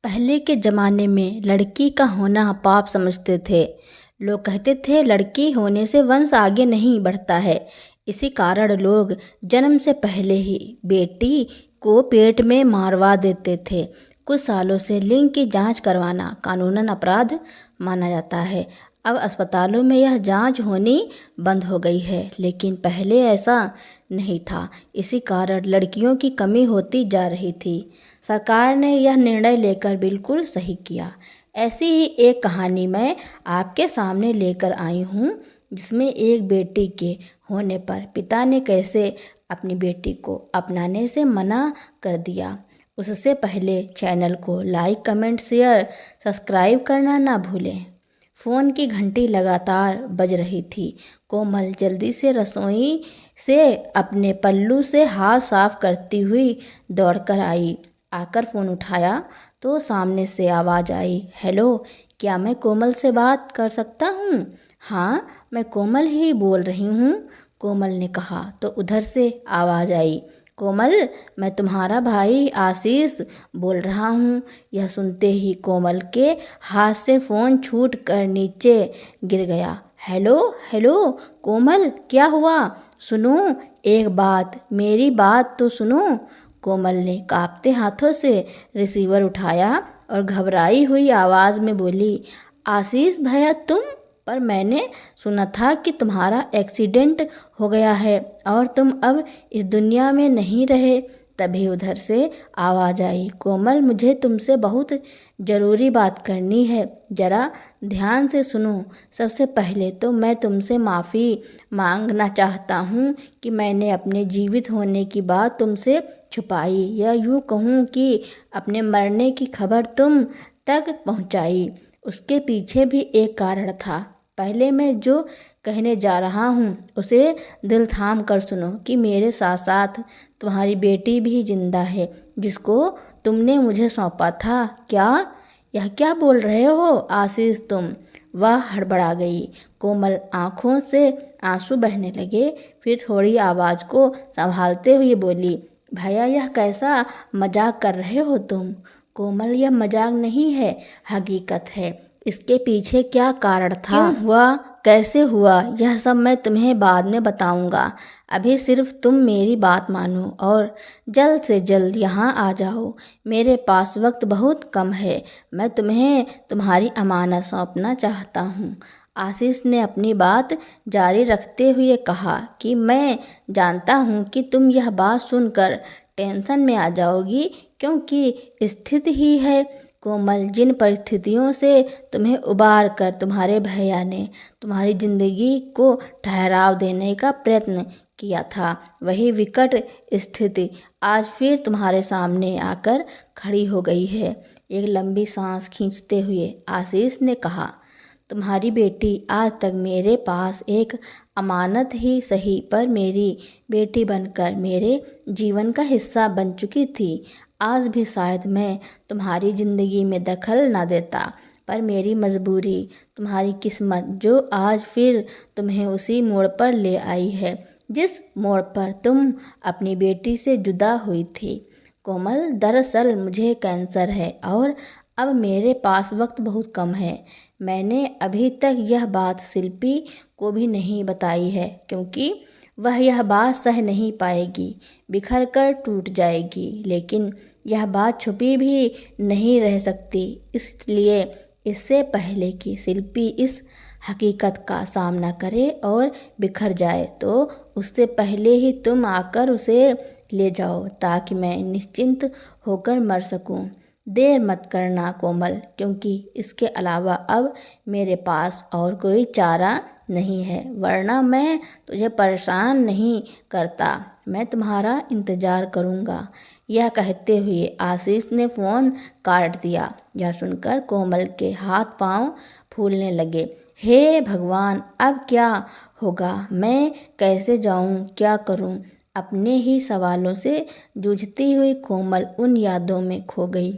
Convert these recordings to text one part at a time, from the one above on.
पहले के ज़माने में लड़की का होना पाप समझते थे। लोग कहते थे लड़की होने से वंश आगे नहीं बढ़ता है। इसी कारण लोग जन्म से पहले ही बेटी को पेट में मारवा देते थे। कुछ सालों से लिंग की जांच करवाना कानूनन अपराध माना जाता है। अब अस्पतालों में यह जांच होनी बंद हो गई है, लेकिन पहले ऐसा नहीं था। इसी कारण लड़कियों की कमी होती जा रही थी। सरकार ने यह निर्णय लेकर बिल्कुल सही किया। ऐसी ही एक कहानी मैं आपके सामने लेकर आई हूँ, जिसमें एक बेटी के होने पर पिता ने कैसे अपनी बेटी को अपनाने से मना कर दिया। उससे पहले चैनल को लाइक, कमेंट, शेयर, सब्सक्राइब करना ना भूलें। फ़ोन की घंटी लगातार बज रही थी। कोमल जल्दी से रसोई से अपने पल्लू से हाथ साफ करती हुई दौड़कर आई। आकर फ़ोन उठाया तो सामने से आवाज़ आई, हेलो, क्या मैं कोमल से बात कर सकता हूँ? हाँ, मैं कोमल ही बोल रही हूँ, कोमल ने कहा। तो उधर से आवाज़ आई, कोमल, मैं तुम्हारा भाई आशीष बोल रहा हूँ। यह सुनते ही कोमल के हाथ से फ़ोन छूट कर नीचे गिर गया। हेलो हेलो कोमल, क्या हुआ? सुनो एक बात, मेरी बात तो सुनो। कोमल ने कांपते हाथों से रिसीवर उठाया और घबराई हुई आवाज़ में बोली, आशीष भैया तुम? पर मैंने सुना था कि तुम्हारा एक्सीडेंट हो गया है और तुम अब इस दुनिया में नहीं रहे। तभी उधर से आवाज़ आई, कोमल, मुझे तुमसे बहुत ज़रूरी बात करनी है, ज़रा ध्यान से सुनो। सबसे पहले तो मैं तुमसे माफ़ी मांगना चाहता हूँ कि मैंने अपने जीवित होने की बात तुमसे छुपाई, या यूँ कहूँ कि अपने मरने की खबर तुम तक पहुँचाई। उसके पीछे भी एक कारण था। पहले मैं जो कहने जा रहा हूँ उसे दिल थाम कर सुनो कि मेरे साथ साथ तुम्हारी बेटी भी जिंदा है, जिसको तुमने मुझे सौंपा था। क्या? यह क्या बोल रहे हो आशीष तुम? वह हड़बड़ा गई। कोमल आंखों से आंसू बहने लगे। फिर थोड़ी आवाज़ को संभालते हुए बोली, भैया यह कैसा मजाक कर रहे हो तुम? कोमल, यह मजाक नहीं है, हकीकत है। इसके पीछे क्या कारण था, क्यों हुआ, कैसे हुआ, यह सब मैं तुम्हें बाद में बताऊंगा। अभी सिर्फ तुम मेरी बात मानो और जल्द से जल्द यहाँ आ जाओ। मेरे पास वक्त बहुत कम है। मैं तुम्हें तुम्हारी अमानत सौंपना चाहता हूँ। आशीष ने अपनी बात जारी रखते हुए कहा कि मैं जानता हूँ कि तुम यह बात सुनकर टेंशन में आ जाओगी, क्योंकि स्थिति ही है। कोमल, जिन परिस्थितियों से तुम्हें उबार कर तुम्हारे भैया ने तुम्हारी जिंदगी को ठहराव देने का प्रयत्न किया था, वही विकट स्थिति आज फिर तुम्हारे सामने आकर खड़ी हो गई है। एक लंबी सांस खींचते हुए आशीष ने कहा, तुम्हारी बेटी आज तक मेरे पास एक अमानत ही सही, पर मेरी बेटी बनकर मेरे जीवन का हिस्सा बन चुकी थी। आज भी शायद मैं तुम्हारी ज़िंदगी में दखल ना देता, पर मेरी मजबूरी, तुम्हारी किस्मत जो आज फिर तुम्हें उसी मोड़ पर ले आई है जिस मोड़ पर तुम अपनी बेटी से जुदा हुई थी। कोमल, दरअसल मुझे कैंसर है और अब मेरे पास वक्त बहुत कम है। मैंने अभी तक यह बात शिल्पी को भी नहीं बताई है, क्योंकि वह यह बात सह नहीं पाएगी, बिखर कर टूट जाएगी। लेकिन यह बात छुपी भी नहीं रह सकती, इसलिए इससे पहले कि शिल्पी इस हकीकत का सामना करे और बिखर जाए, तो उससे पहले ही तुम आकर उसे ले जाओ, ताकि मैं निश्चिंत होकर मर सकूं। देर मत करना कोमल, क्योंकि इसके अलावा अब मेरे पास और कोई चारा नहीं है, वरना मैं तुझे परेशान नहीं करता। मैं तुम्हारा इंतज़ार करूँगा। यह कहते हुए आशीष ने फ़ोन काट दिया। यह सुनकर कोमल के हाथ पांव फूलने लगे। हे भगवान, अब क्या होगा? मैं कैसे जाऊँ, क्या करूँ? अपने ही सवालों से जूझती हुई कोमल उन यादों में खो गई।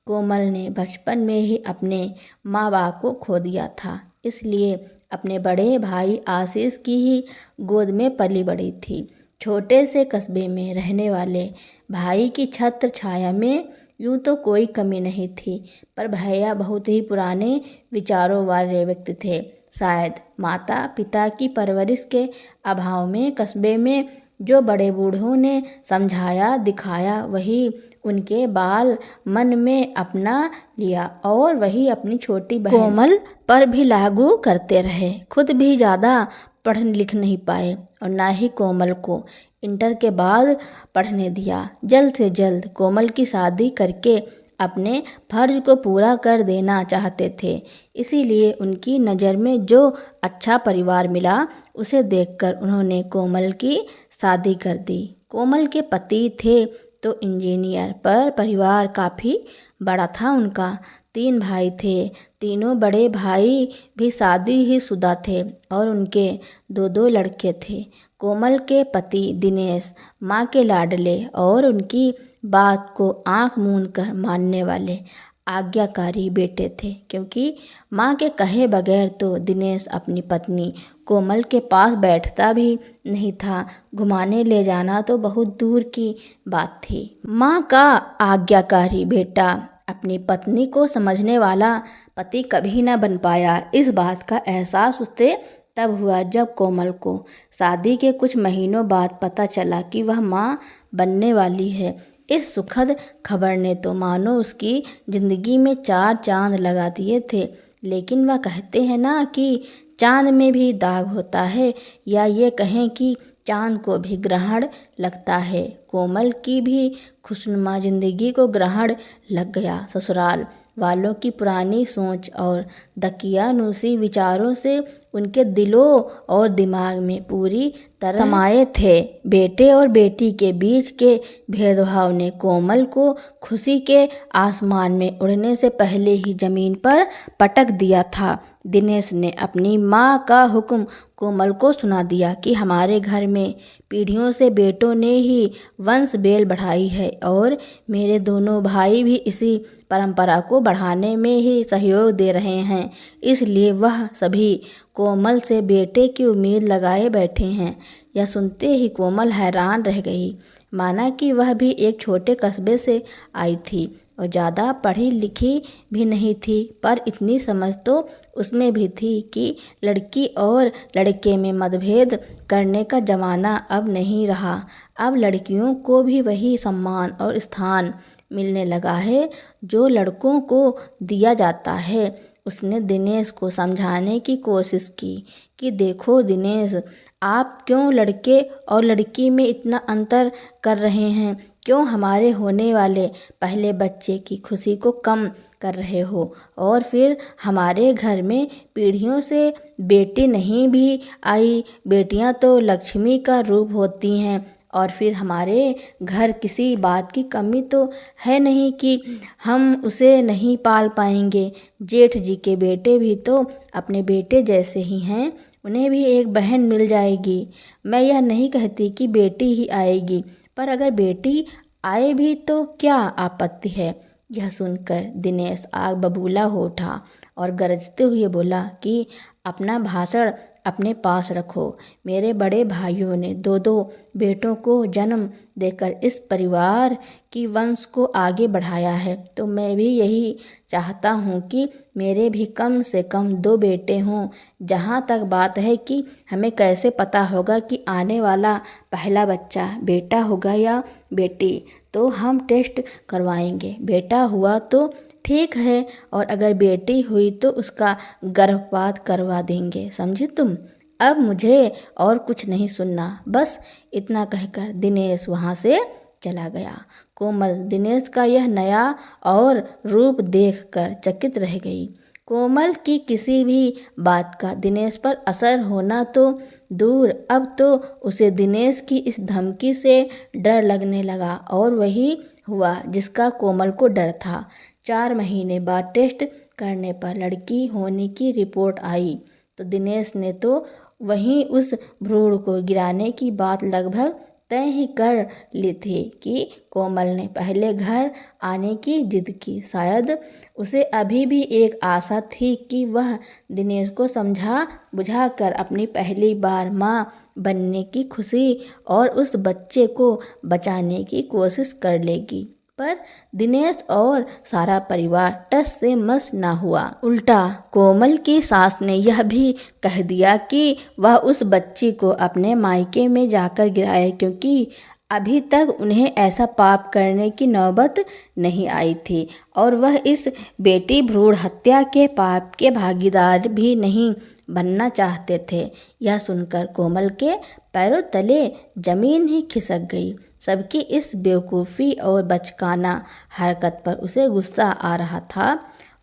कोमल ने बचपन में ही अपने माँ बाप को खो दिया था, इसलिए अपने बड़े भाई आशीष की ही गोद में पली बड़ी थी। छोटे से कस्बे में रहने वाले भाई की छत्र छाया में यूं तो कोई कमी नहीं थी, पर भैया बहुत ही पुराने विचारों वाले व्यक्ति थे। शायद माता पिता की परवरिश के अभाव में कस्बे में जो बड़े बूढ़ों ने समझाया दिखाया वही उनके बाल मन में अपना लिया और वही अपनी छोटी बहन कोमल पर भी लागू करते रहे। खुद भी ज़्यादा पढ़ लिख नहीं पाए और ना ही कोमल को इंटर के बाद पढ़ने दिया। जल्द से जल्द कोमल की शादी करके अपने फर्ज को पूरा कर देना चाहते थे। इसीलिए उनकी नज़र में जो अच्छा परिवार मिला उसे देखकर उन्होंने कोमल की शादी कर दी। कोमल के पति थे तो इंजीनियर, पर परिवार काफ़ी बड़ा था उनका। 3 भाई थे। तीनों बड़े भाई भी शादी ही शुदा थे और उनके 2 लड़के थे। कोमल के पति दिनेश माँ के लाडले और उनकी बात को आंख मूंद कर मानने वाले आज्ञाकारी बेटे थे, क्योंकि माँ के कहे बगैर तो दिनेश अपनी पत्नी कोमल के पास बैठता भी नहीं था। घुमाने ले जाना तो बहुत दूर की बात थी। माँ का आज्ञाकारी बेटा अपनी पत्नी को समझने वाला पति कभी न बन पाया। इस बात का एहसास उसे तब हुआ जब कोमल को शादी के कुछ महीनों बाद पता चला कि वह माँ बनने वाली है। इस सुखद खबर ने तो मानो उसकी जिंदगी में 4 चांद लगा दिए थे। लेकिन वह कहते हैं ना कि चांद में भी दाग होता है, या ये कहें कि चांद को भी ग्रहण लगता है। कोमल की भी खुशनुमा जिंदगी को ग्रहण लग गया। ससुराल वालों की पुरानी सोच और दकियानूसी विचारों से उनके दिलों और दिमाग में पूरी तरह समाये थे। बेटे और बेटी के बीच के भेदभाव ने कोमल को खुशी के आसमान में उड़ने से पहले ही जमीन पर पटक दिया था। दिनेश ने अपनी माँ का हुक्म कोमल को सुना दिया कि हमारे घर में पीढ़ियों से बेटों ने ही वंश बेल बढ़ाई है और मेरे दोनों भाई भी इसी परंपरा को बढ़ाने में ही सहयोग दे रहे हैं। इसलिए वह सभी कोमल से बेटे की उम्मीद लगाए बैठे हैं। यह सुनते ही कोमल हैरान रह गई। माना कि वह भी एक छोटे कस्बे से आई थी और ज़्यादा पढ़ी लिखी भी नहीं थी, पर इतनी समझ तो उसमें भी थी कि लड़की और लड़के में मतभेद करने का ज़माना अब नहीं रहा। अब लड़कियों को भी वही सम्मान और स्थान मिलने लगा है जो लड़कों को दिया जाता है। उसने दिनेश को समझाने की कोशिश की कि देखो दिनेश, आप क्यों लड़के और लड़की में इतना अंतर कर रहे हैं? क्यों हमारे होने वाले पहले बच्चे की खुशी को कम कर रहे हो? और फिर हमारे घर में पीढ़ियों से बेटी नहीं भी आई। बेटियां तो लक्ष्मी का रूप होती हैं। और फिर हमारे घर किसी बात की कमी तो है नहीं कि हम उसे नहीं पाल पाएंगे। जेठ जी के बेटे भी तो अपने बेटे जैसे ही हैं, उन्हें भी एक बहन मिल जाएगी। मैं यह नहीं कहती कि बेटी ही आएगी, पर अगर बेटी आए भी तो क्या आपत्ति है? यह सुनकर दिनेश आग बबूला हो उठा और गरजते हुए बोला कि अपना भाषण अपने पास रखो। मेरे बड़े भाइयों ने 2 बेटों को जन्म देकर इस परिवार की वंश को आगे बढ़ाया है, तो मैं भी यही चाहता हूँ कि मेरे भी कम से कम 2 बेटे हों। जहाँ तक बात है कि हमें कैसे पता होगा कि आने वाला पहला बच्चा बेटा होगा या बेटी, तो हम टेस्ट करवाएंगे। बेटा हुआ तो ठीक है, और अगर बेटी हुई तो उसका गर्भपात करवा देंगे। समझी तुम? अब मुझे और कुछ नहीं सुनना। बस इतना कहकर दिनेश वहाँ से चला गया। कोमल दिनेश का यह नया और रूप देखकर चकित रह गई। कोमल की किसी भी बात का दिनेश पर असर होना तो दूर, अब तो उसे दिनेश की इस धमकी से डर लगने लगा, और वही हुआ जिसका कोमल को डर था। 4 महीने बाद टेस्ट करने पर लड़की होने की रिपोर्ट आई तो दिनेश ने तो वहीं उस भ्रूण को गिराने की बात लगभग तय ही कर ली थी कि कोमल ने पहले घर आने की जिद की। शायद उसे अभी भी एक आशा थी कि वह दिनेश को समझा बुझा कर अपनी पहली बार माँ बनने की खुशी और उस बच्चे को बचाने की कोशिश कर लेगी। पर दिनेश और सारा परिवार टस से मस ना हुआ। उल्टा कोमल की सास ने यह भी कह दिया कि वह उस बच्ची को अपने मायके में जाकर गिराए, क्योंकि अभी तक उन्हें ऐसा पाप करने की नौबत नहीं आई थी और वह इस बेटी भ्रूण हत्या के पाप के भागीदार भी नहीं बनना चाहते थे। यह सुनकर कोमल के पैरों तले जमीन ही खिसक गई। सबकी इस बेवकूफ़ी और बचकाना हरकत पर उसे गुस्सा आ रहा था।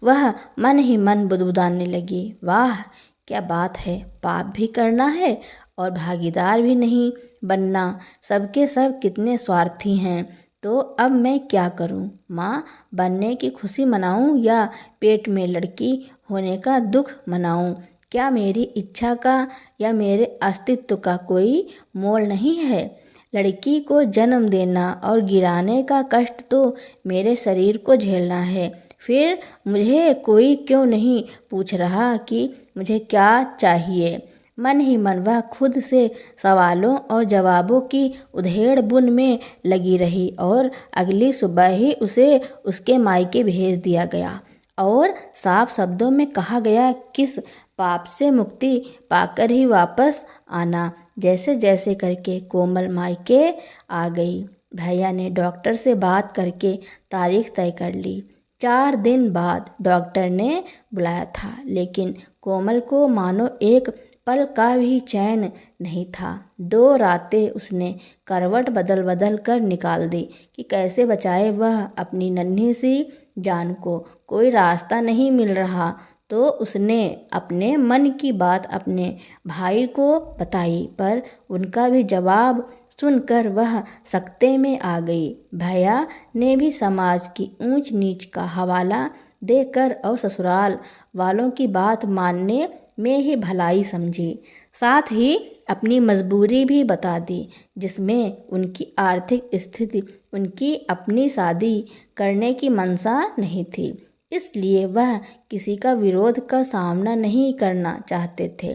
वह मन ही मन बुदबुदाने लगी, वाह क्या बात है, पाप भी करना है और भागीदार भी नहीं बनना। सबके सब कितने स्वार्थी हैं। तो अब मैं क्या करूं? माँ बनने की खुशी मनाऊं या पेट में लड़की होने का दुख मनाऊं? क्या मेरी इच्छा का या मेरे अस्तित्व का कोई मोल नहीं है? लड़की को जन्म देना और गिराने का कष्ट तो मेरे शरीर को झेलना है। फिर मुझे कोई क्यों नहीं पूछ रहा कि मुझे क्या चाहिए? मन ही मन वह खुद से सवालों और जवाबों की उधेड़ बुन में लगी रही और अगली सुबह ही उसे उसके मायके भेज दिया गया और साफ शब्दों में कहा गया, किस पाप से मुक्ति पाकर ही वापस आना। जैसे जैसे करके कोमल मायके आ गई। भैया ने डॉक्टर से बात करके तारीख तय कर ली। 4 दिन बाद डॉक्टर ने बुलाया था, लेकिन कोमल को मानो एक पल का भी चैन नहीं था। 2 रातें उसने करवट बदल बदल कर निकाल दी कि कैसे बचाए वह अपनी नन्ही सी जान को। कोई रास्ता नहीं मिल रहा तो उसने अपने मन की बात अपने भाई को बताई, पर उनका भी जवाब सुनकर वह सकते में आ गई। भैया ने भी समाज की ऊंच नीच का हवाला देकर और ससुराल वालों की बात मानने में ही भलाई समझी, साथ ही अपनी मजबूरी भी बता दी, जिसमें उनकी आर्थिक स्थिति उनकी अपनी शादी करने की मंशा नहीं थी। इसलिए वह किसी का विरोध का सामना नहीं करना चाहते थे,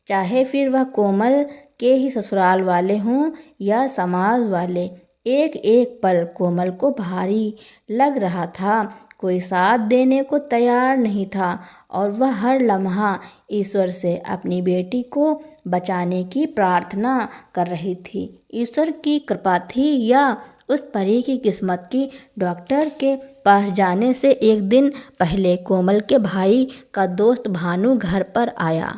चाहे फिर वह कोमल के ही ससुराल वाले हों या समाज वाले। एक एक पल कोमल को भारी लग रहा था। कोई साथ देने को तैयार नहीं था और वह हर लम्हा ईश्वर से अपनी बेटी को बचाने की प्रार्थना कर रही थी। ईश्वर की कृपा थी या उस परी की किस्मत की डॉक्टर के पास जाने से एक दिन पहले कोमल के भाई का दोस्त भानु घर पर आया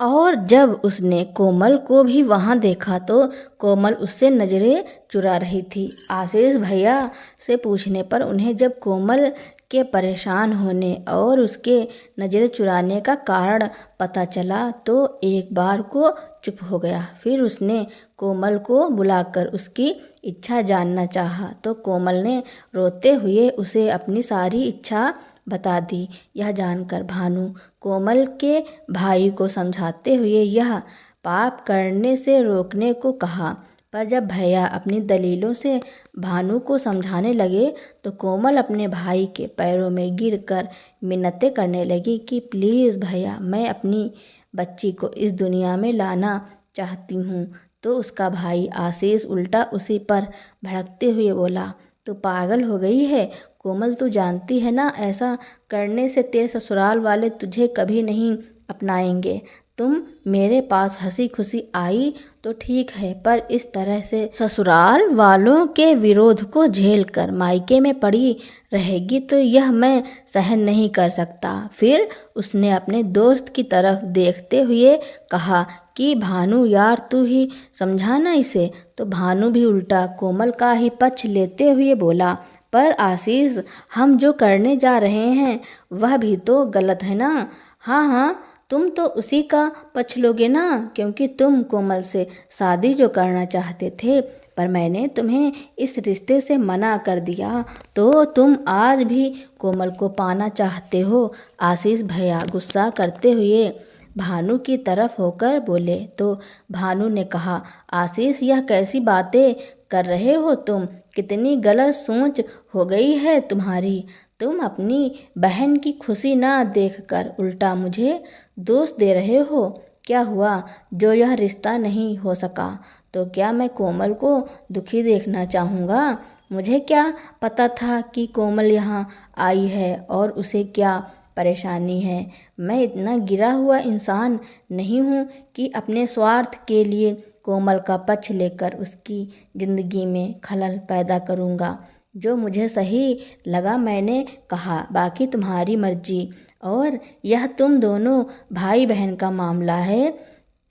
और जब उसने कोमल को भी वहां देखा तो कोमल उससे नजरें चुरा रही थी। आशीष भैया से पूछने पर उन्हें जब कोमल के परेशान होने और उसके नजरें चुराने का कारण पता चला तो एक बार को चुप हो गया। फिर उसने कोमल को बुलाकर उसकी इच्छा जानना चाहा तो कोमल ने रोते हुए उसे अपनी सारी इच्छा बता दी। यह जानकर भानु कोमल के भाई को समझाते हुए यह पाप करने से रोकने को कहा, पर जब भैया अपनी दलीलों से भानु को समझाने लगे तो कोमल अपने भाई के पैरों में गिरकर मिन्नतें करने लगी कि प्लीज़ भैया, मैं अपनी बच्ची को इस दुनिया में लाना चाहती हूँ। तो उसका भाई आशीष उल्टा उसी पर भड़कते हुए बोला, तू पागल हो गई है कोमल, तू जानती है ना ऐसा करने से तेरे ससुराल वाले तुझे कभी नहीं अपनाएंगे। तुम मेरे पास हंसी खुशी आई तो ठीक है, पर इस तरह से ससुराल वालों के विरोध को झेल कर मायके में पड़ी रहेगी तो यह मैं सहन नहीं कर सकता। फिर उसने अपने दोस्त की तरफ देखते हुए कहा कि भानु यार, तू ही समझाना इसे। तो भानु भी उल्टा कोमल का ही पक्ष लेते हुए बोला, पर आशीष, हम जो करने जा रहे हैं वह भी तो गलत है ना। हाँ हाँ, तुम तो उसी का पक्ष लोगे ना, क्योंकि तुम कोमल से शादी जो करना चाहते थे, पर मैंने तुम्हें इस रिश्ते से मना कर दिया तो तुम आज भी कोमल को पाना चाहते हो। आशीष भैया गुस्सा करते हुए भानु की तरफ होकर बोले तो भानु ने कहा, आशीष, यह कैसी बातें कर रहे हो तुम? कितनी गलत सोच हो गई है तुम्हारी। तुम अपनी बहन की खुशी ना देखकर उल्टा मुझे दोष दे रहे हो। क्या हुआ जो यह रिश्ता नहीं हो सका? तो क्या मैं कोमल को दुखी देखना चाहूँगा? मुझे क्या पता था कि कोमल यहाँ आई है और उसे क्या परेशानी है। मैं इतना गिरा हुआ इंसान नहीं हूँ कि अपने स्वार्थ के लिए कोमल का पक्ष लेकर उसकी ज़िंदगी में खलल पैदा करूँगा। जो मुझे सही लगा मैंने कहा, बाकी तुम्हारी मर्जी। और यह तुम दोनों भाई बहन का मामला है।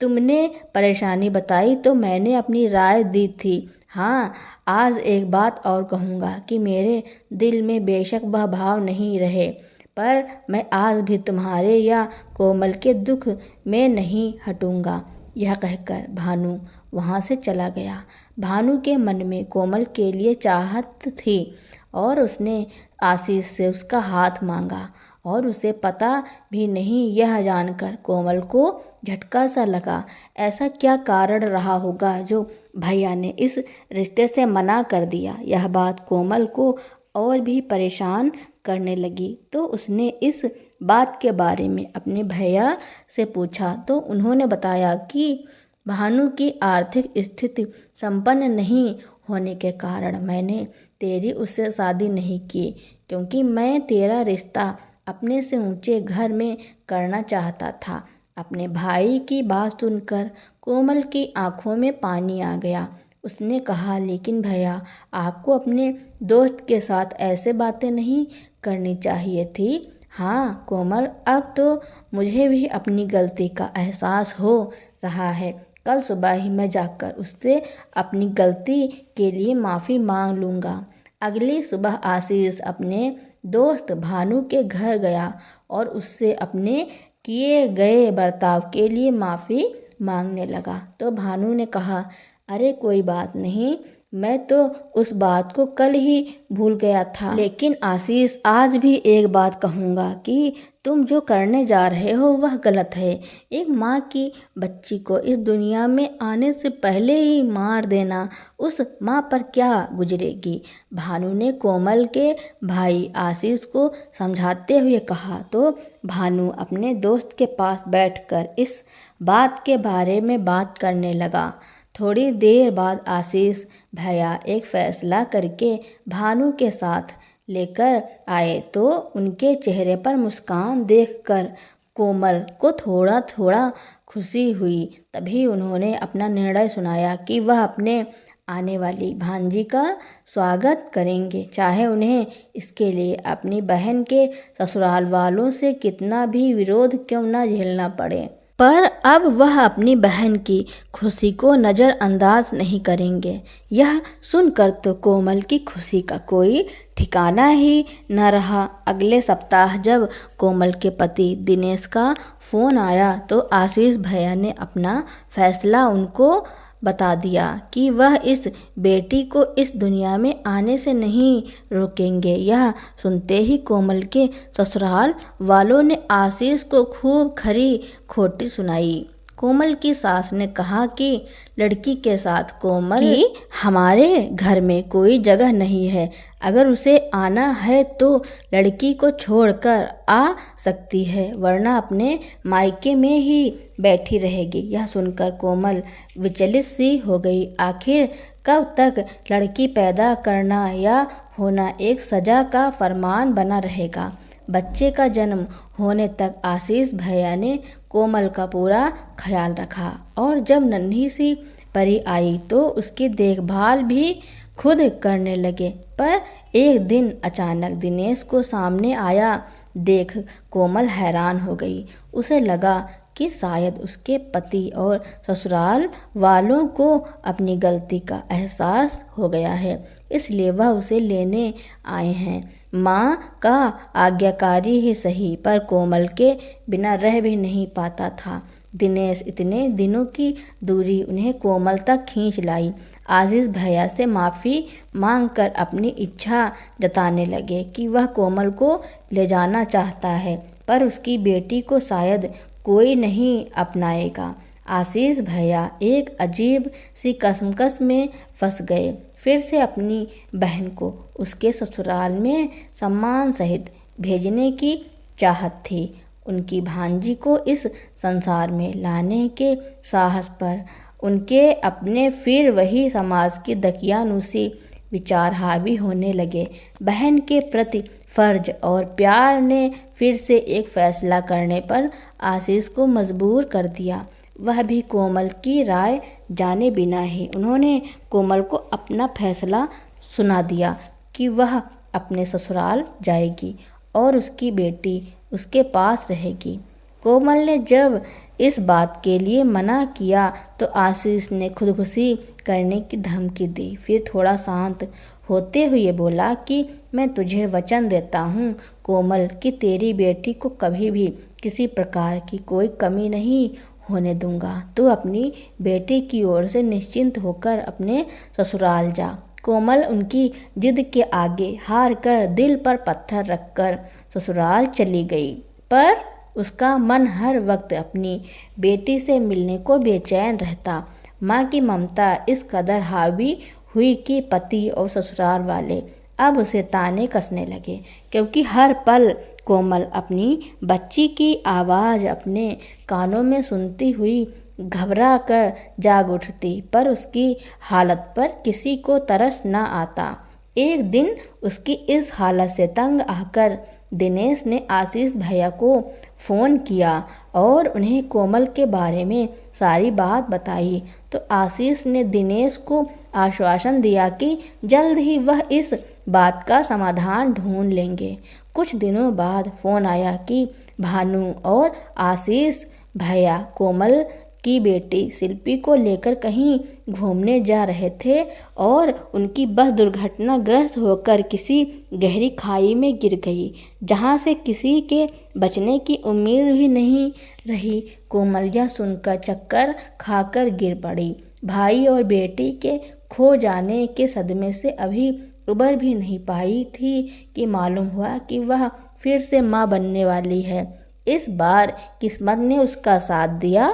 तुमने परेशानी बताई तो मैंने अपनी राय दी थी। हाँ, आज एक बात और कहूँगा कि मेरे दिल में बेशक वह भाव नहीं रहे, पर मैं आज भी तुम्हारे या कोमल के दुख में नहीं हटूँगा। यह कहकर भानु वहाँ से चला गया। भानु के मन में कोमल के लिए चाहत थी और उसने आशीष से उसका हाथ मांगा और उसे पता भी नहीं, यह जानकर कोमल को झटका सा लगा। ऐसा क्या कारण रहा होगा जो भैया ने इस रिश्ते से मना कर दिया। यह बात कोमल को और भी परेशान करने लगी। तो उसने इस बात के बारे में अपने भैया से पूछा तो उन्होंने बताया कि भानु की आर्थिक स्थिति संपन्न नहीं होने के कारण मैंने तेरी उससे शादी नहीं की, क्योंकि मैं तेरा रिश्ता अपने से ऊंचे घर में करना चाहता था। अपने भाई की बात सुनकर कोमल की आंखों में पानी आ गया। उसने कहा, लेकिन भैया, आपको अपने दोस्त के साथ ऐसे बातें नहीं करनी चाहिए थी। हाँ कोमल, अब तो मुझे भी अपनी गलती का एहसास हो रहा है। कल सुबह ही मैं जाकर उससे अपनी गलती के लिए माफ़ी मांग लूँगा। अगली सुबह आशीष अपने दोस्त भानु के घर गया और उससे अपने किए गए बर्ताव के लिए माफ़ी मांगने लगा। तो भानु ने कहा, अरे कोई बात नहीं, मैं तो उस बात को कल ही भूल गया था। लेकिन आशीष, आज भी एक बात कहूँगा कि तुम जो करने जा रहे हो वह गलत है। एक माँ की बच्ची को इस दुनिया में आने से पहले ही मार देना, उस माँ पर क्या गुजरेगी। भानु ने कोमल के भाई आशीष को समझाते हुए कहा। तो भानु अपने दोस्त के पास बैठकर इस बात के बारे में बात करने लगा। थोड़ी देर बाद आशीष भैया एक फैसला करके भानु के साथ लेकर आए तो उनके चेहरे पर मुस्कान देखकर कोमल को थोड़ा थोड़ा खुशी हुई। तभी उन्होंने अपना निर्णय सुनाया कि वह अपने आने वाली भांजी का स्वागत करेंगे, चाहे उन्हें इसके लिए अपनी बहन के ससुराल वालों से कितना भी विरोध क्यों न झेलना पड़े। पर अब वह अपनी बहन की खुशी को नज़रअंदाज नहीं करेंगे। यह सुनकर तो कोमल की खुशी का कोई ठिकाना ही न रहा। अगले सप्ताह जब कोमल के पति दिनेश का फ़ोन आया तो आशीष भैया ने अपना फैसला उनको बता दिया कि वह इस बेटी को इस दुनिया में आने से नहीं रोकेंगे। यह सुनते ही कोमल के ससुराल वालों ने आशीष को खूब खरी खोटी सुनाई। कोमल की सास ने कहा कि लड़की के साथ कोमल की हमारे घर में कोई जगह नहीं है। अगर उसे आना है तो लड़की को छोड़कर आ सकती है, वरना अपने मायके में ही बैठी रहेगी। यह सुनकर कोमल विचलित सी हो गई। आखिर कब तक लड़की पैदा करना या होना एक सजा का फरमान बना रहेगा। बच्चे का जन्म होने तक आशीष भैया ने कोमल का पूरा ख्याल रखा और जब नन्ही सी परी आई तो उसकी देखभाल भी खुद करने लगे। पर एक दिन अचानक दिनेश को सामने आया देख कोमल हैरान हो गई। उसे लगा कि शायद उसके पति और ससुराल वालों को अपनी गलती का एहसास हो गया है, इसलिए वह उसे लेने आए हैं। माँ का आज्ञाकारी ही सही, पर कोमल के बिना रह भी नहीं पाता था। दिनेश इतने दिनों की दूरी उन्हें कोमल तक खींच लाई। आशीष भैया से माफ़ी मांगकर अपनी इच्छा जताने लगे कि वह कोमल को ले जाना चाहता है, पर उसकी बेटी को शायद कोई नहीं अपनाएगा। आशीष भैया एक अजीब सी कशमकश में फंस गए। फिर से अपनी बहन को उसके ससुराल में सम्मान सहित भेजने की चाहत थी। उनकी भांजी को इस संसार में लाने के साहस पर उनके अपने फिर वही समाज की दकियानूसी विचार हावी होने लगे। बहन के प्रति फर्ज और प्यार ने फिर से एक फैसला करने पर आशीष को मजबूर कर दिया। वह भी कोमल की राय जाने बिना ही उन्होंने कोमल को अपना फैसला सुना दिया कि वह अपने ससुराल जाएगी और उसकी बेटी उसके पास रहेगी। कोमल ने जब इस बात के लिए मना किया तो आशीष ने खुदकुशी करने की धमकी दी। फिर थोड़ा शांत होते हुए बोला कि मैं तुझे वचन देता हूँ कोमल कि तेरी बेटी को कभी भी किसी प्रकार की कोई कमी नहीं होने दूंगा। तू अपनी बेटी की ओर से निश्चिंत होकर अपने ससुराल जा। कोमल उनकी जिद के आगे हार कर दिल पर पत्थर रखकर ससुराल चली गई, पर उसका मन हर वक्त अपनी बेटी से मिलने को बेचैन रहता। माँ की ममता इस कदर हावी हुई कि पति और ससुराल वाले अब उसे ताने कसने लगे, क्योंकि हर पल कोमल अपनी बच्ची की आवाज़ अपने कानों में सुनती हुई घबरा कर जाग उठती, पर उसकी हालत पर किसी को तरस न आता। एक दिन उसकी इस हालत से तंग आकर दिनेश ने आशीष भैया को फ़ोन किया और उन्हें कोमल के बारे में सारी बात बताई। तो आशीष ने दिनेश को आश्वासन दिया कि जल्द ही वह इस बात का समाधान ढूंढ लेंगे। कुछ दिनों बाद फ़ोन आया कि भानु और आशीष भैया कोमल की बेटी शिल्पी को लेकर कहीं घूमने जा रहे थे और उनकी बस दुर्घटनाग्रस्त होकर किसी गहरी खाई में गिर गई, जहां से किसी के बचने की उम्मीद भी नहीं रही। कोमल यह सुनकर चक्कर खाकर गिर पड़ी। भाई और बेटी के खो जाने के सदमे से अभी उबर भी नहीं पाई थी कि मालूम हुआ कि वह फिर से माँ बनने वाली है। इस बार किस्मत ने उसका साथ दिया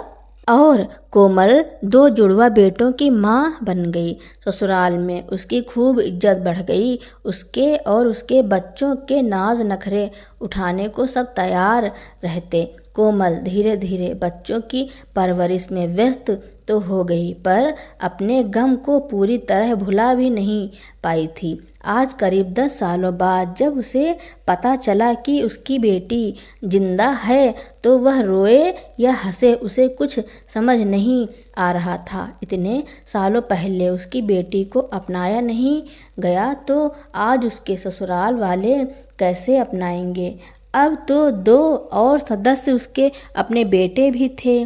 और कोमल 2 जुड़वा बेटों की माँ बन गई। ससुराल में उसकी खूब इज्जत बढ़ गई। उसके और उसके बच्चों के नाज नखरे उठाने को सब तैयार रहते। कोमल धीरे धीरे बच्चों की परवरिश में व्यस्त तो हो गई, पर अपने गम को पूरी तरह भुला भी नहीं पाई थी। आज करीब 10 सालों बाद जब उसे पता चला कि उसकी बेटी जिंदा है तो वह रोए या हंसे उसे कुछ समझ नहीं आ रहा था। इतने सालों पहले उसकी बेटी को अपनाया नहीं गया तो आज उसके ससुराल वाले कैसे अपनाएंगे। अब तो 2 और सदस्य उसके अपने बेटे भी थे,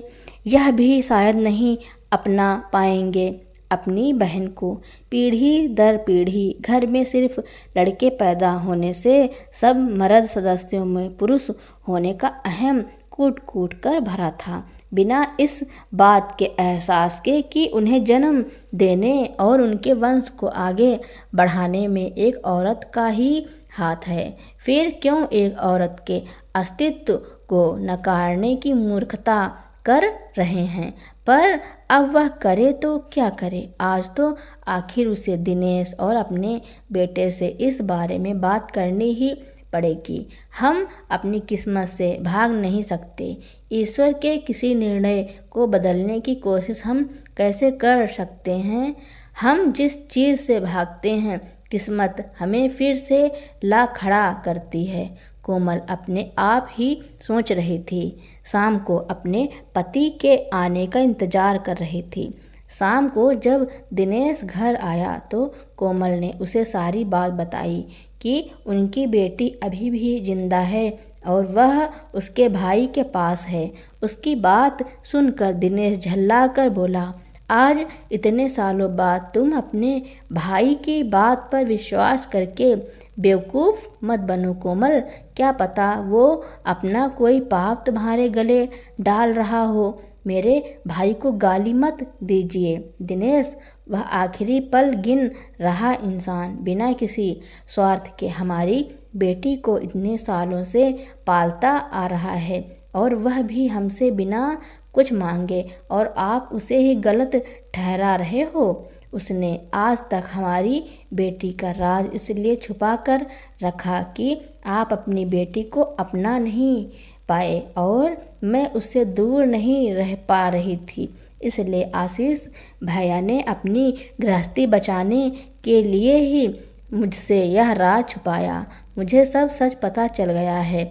यह भी शायद नहीं अपना पाएंगे अपनी बहन को। पीढ़ी दर पीढ़ी घर में सिर्फ लड़के पैदा होने से सब मर्द सदस्यों में पुरुष होने का अहम कूट कूट कर भरा था, बिना इस बात के एहसास के कि उन्हें जन्म देने और उनके वंश को आगे बढ़ाने में एक औरत का ही हाथ है। फिर क्यों एक औरत के अस्तित्व को नकारने की मूर्खता कर रहे हैं, पर अब वह करे तो क्या करे। आज तो आखिर उसे दिनेश और अपने बेटे से इस बारे में बात करनी ही पड़ेगी। हम अपनी किस्मत से भाग नहीं सकते। ईश्वर के किसी निर्णय को बदलने की कोशिश हम कैसे कर सकते हैं। हम जिस चीज़ से भागते हैं किस्मत हमें फिर से ला खड़ा करती है। कोमल अपने आप ही सोच रही थी। शाम को अपने पति के आने का इंतजार कर रही थी। शाम को जब दिनेश घर आया तो कोमल ने उसे सारी बात बताई कि उनकी बेटी अभी भी जिंदा है और वह उसके भाई के पास है। उसकी बात सुनकर दिनेश झल्ला कर बोला, आज इतने सालों बाद तुम अपने भाई की बात पर विश्वास करके बेवकूफ़ मत बनो कोमल। क्या पता वो अपना कोई पाप तुम्हारे गले डाल रहा हो। मेरे भाई को गाली मत दीजिए दिनेश, वह आखिरी पल गिन रहा इंसान बिना किसी स्वार्थ के हमारी बेटी को इतने सालों से पालता आ रहा है और वह भी हमसे बिना कुछ मांगे, और आप उसे ही गलत ठहरा रहे हो। उसने आज तक हमारी बेटी का राज इसलिए छुपा कर रखा कि आप अपनी बेटी को अपना नहीं पाए और मैं उससे दूर नहीं रह पा रही थी। इसलिए आशीष भैया ने अपनी गृहस्थी बचाने के लिए ही मुझसे यह राज छुपाया। मुझे सब सच पता चल गया है।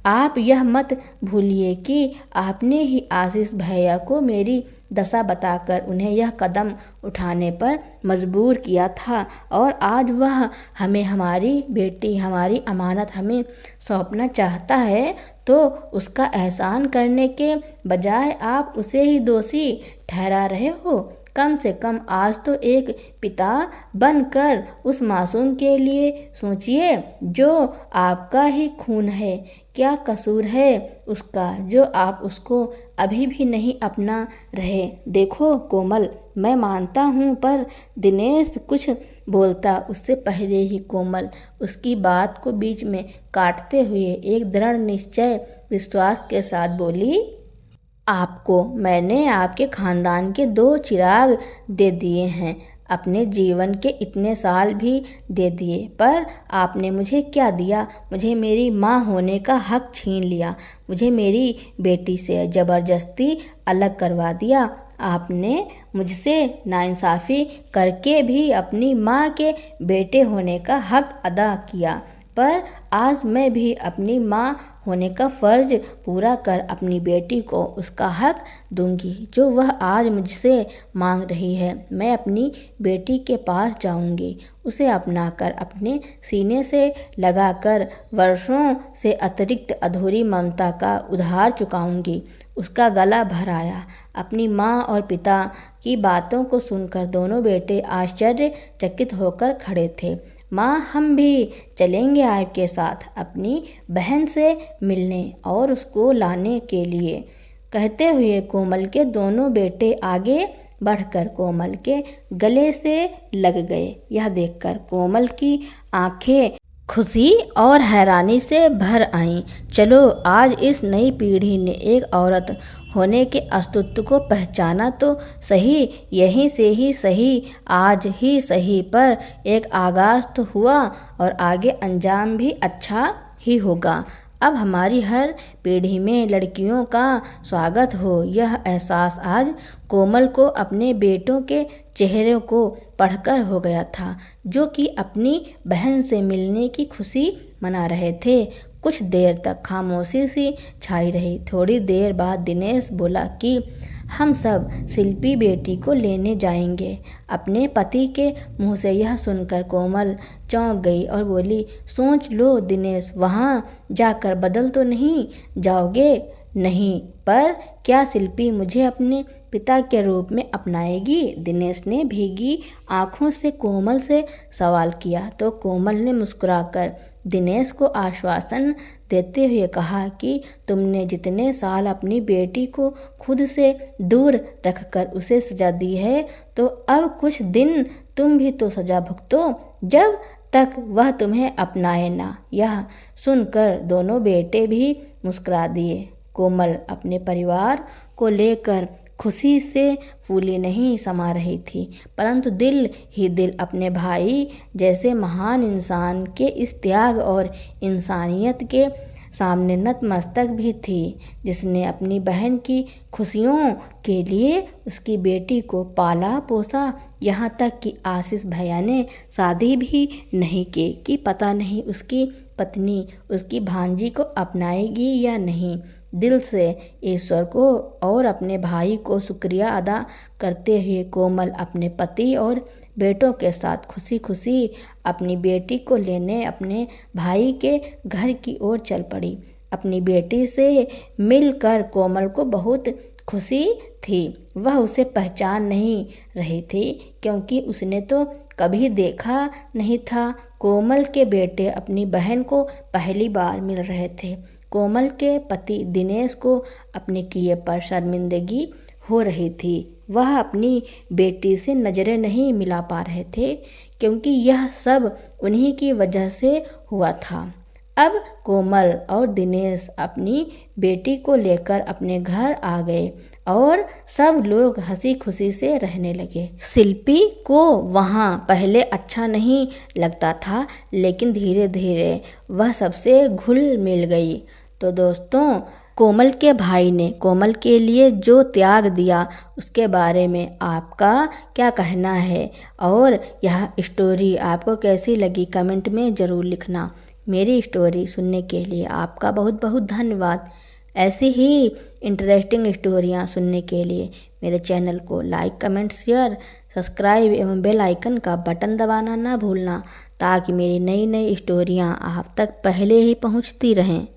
आप यह मत भूलिए कि आपने ही आशीष भैया को मेरी दशा बताकर उन्हें यह कदम उठाने पर मजबूर किया था और आज वह हमें हमारी बेटी, हमारी अमानत हमें सौंपना चाहता है, तो उसका एहसान करने के बजाय आप उसे ही दोषी ठहरा रहे हो। कम से कम आज तो एक पिता बनकर उस मासूम के लिए सोचिए जो आपका ही खून है। क्या कसूर है उसका जो आप उसको अभी भी नहीं अपना रहे? देखो कोमल, मैं मानता हूँ, पर दिनेश कुछ बोलता उससे पहले ही कोमल उसकी बात को बीच में काटते हुए एक दृढ़ निश्चय विश्वास के साथ बोली, आपको मैंने आपके खानदान के 2 चिराग दे दिए हैं, अपने जीवन के इतने साल भी दे दिए, पर आपने मुझे क्या दिया? मुझे मेरी माँ होने का हक छीन लिया। मुझे मेरी बेटी से ज़बरदस्ती अलग करवा दिया। आपने मुझसे नाइंसाफ़ी करके भी अपनी माँ के बेटे होने का हक अदा किया, पर आज मैं भी अपनी माँ होने का फ़र्ज पूरा कर अपनी बेटी को उसका हक दूंगी जो वह आज मुझसे मांग रही है। मैं अपनी बेटी के पास जाऊंगी, उसे अपनाकर अपने सीने से लगाकर वर्षों से अतिरिक्त अधूरी ममता का उधार चुकाऊंगी। उसका गला भराया। अपनी माँ और पिता की बातों को सुनकर दोनों बेटे आश्चर्यचकित होकर खड़े थे। माँ, हम भी चलेंगे आपके साथ अपनी बहन से मिलने और उसको लाने के लिए, कहते हुए कोमल के दोनों बेटे आगे बढ़कर कोमल के गले से लग गए। यह देखकर कोमल की आंखें खुशी और हैरानी से भर आईं। चलो, आज इस नई पीढ़ी ने एक औरत होने के अस्तित्व को पहचाना तो सही, यहीं से ही सही, आज ही सही, पर एक आगाज तो हुआ और आगे अंजाम भी अच्छा ही होगा। अब हमारी हर पीढ़ी में लड़कियों का स्वागत हो, यह एहसास आज कोमल को अपने बेटों के चेहरे को पढ़कर हो गया था, जो कि अपनी बहन से मिलने की खुशी मना रहे थे। कुछ देर तक खामोशी सी छाई रही। थोड़ी देर बाद दिनेश बोला कि हम सब शिल्पी बेटी को लेने जाएंगे अपने पति के मुंह से। यह सुनकर कोमल चौंक गई और बोली, सोच लो दिनेश, वहाँ जाकर बदल तो नहीं जाओगे? नहीं, पर क्या शिल्पी मुझे अपने पिता के रूप में अपनाएगी? दिनेश ने भीगी आंखों से कोमल से सवाल किया तो कोमल ने मुस्कुराकर दिनेश को आश्वासन देते हुए कहा कि तुमने जितने साल अपनी बेटी को खुद से दूर रखकर उसे सजा दी है, तो अब कुछ दिन तुम भी तो सजा भुगतो जब तक वह तुम्हें अपनाए ना। यह सुनकर दोनों बेटे भी मुस्कुरा दिए। कोमल अपने परिवार को लेकर खुशी से फूली नहीं समा रही थी, परंतु दिल ही दिल अपने भाई जैसे महान इंसान के इस त्याग और इंसानियत के सामने नतमस्तक भी थी, जिसने अपनी बहन की खुशियों के लिए उसकी बेटी को पाला पोसा, यहाँ तक कि आशीष भैया ने शादी भी नहीं की कि पता नहीं उसकी पत्नी उसकी भांजी को अपनाएगी या नहीं। दिल से ईश्वर को और अपने भाई को शुक्रिया अदा करते हुए कोमल अपने पति और बेटों के साथ खुशी खुशी अपनी बेटी को लेने अपने भाई के घर की ओर चल पड़ी। अपनी बेटी से मिलकर कोमल को बहुत खुशी थी। वह उसे पहचान नहीं रही थी क्योंकि उसने तो कभी देखा नहीं था। कोमल के बेटे अपनी बहन को पहली बार मिल रहे थे। कोमल के पति दिनेश को अपने किए पर शर्मिंदगी हो रही थी। वह अपनी बेटी से नज़रें नहीं मिला पा रहे थे क्योंकि यह सब उन्हीं की वजह से हुआ था। अब कोमल और दिनेश अपनी बेटी को लेकर अपने घर आ गए और सब लोग हंसी खुशी से रहने लगे। शिल्पी को वहाँ पहले अच्छा नहीं लगता था, लेकिन धीरे धीरे वह सबसे घुल मिल गई। तो दोस्तों, कोमल के भाई ने कोमल के लिए जो त्याग दिया उसके बारे में आपका क्या कहना है और यह स्टोरी आपको कैसी लगी कमेंट में ज़रूर लिखना। मेरी स्टोरी सुनने के लिए आपका बहुत बहुत धन्यवाद। ऐसी ही इंटरेस्टिंग स्टोरियाँ सुनने के लिए मेरे चैनल को लाइक कमेंट शेयर सब्सक्राइब एवं बेल आइकन का बटन दबाना ना भूलना, ताकि मेरी नई नई स्टोरियाँ आप तक पहले ही पहुँचती रहें।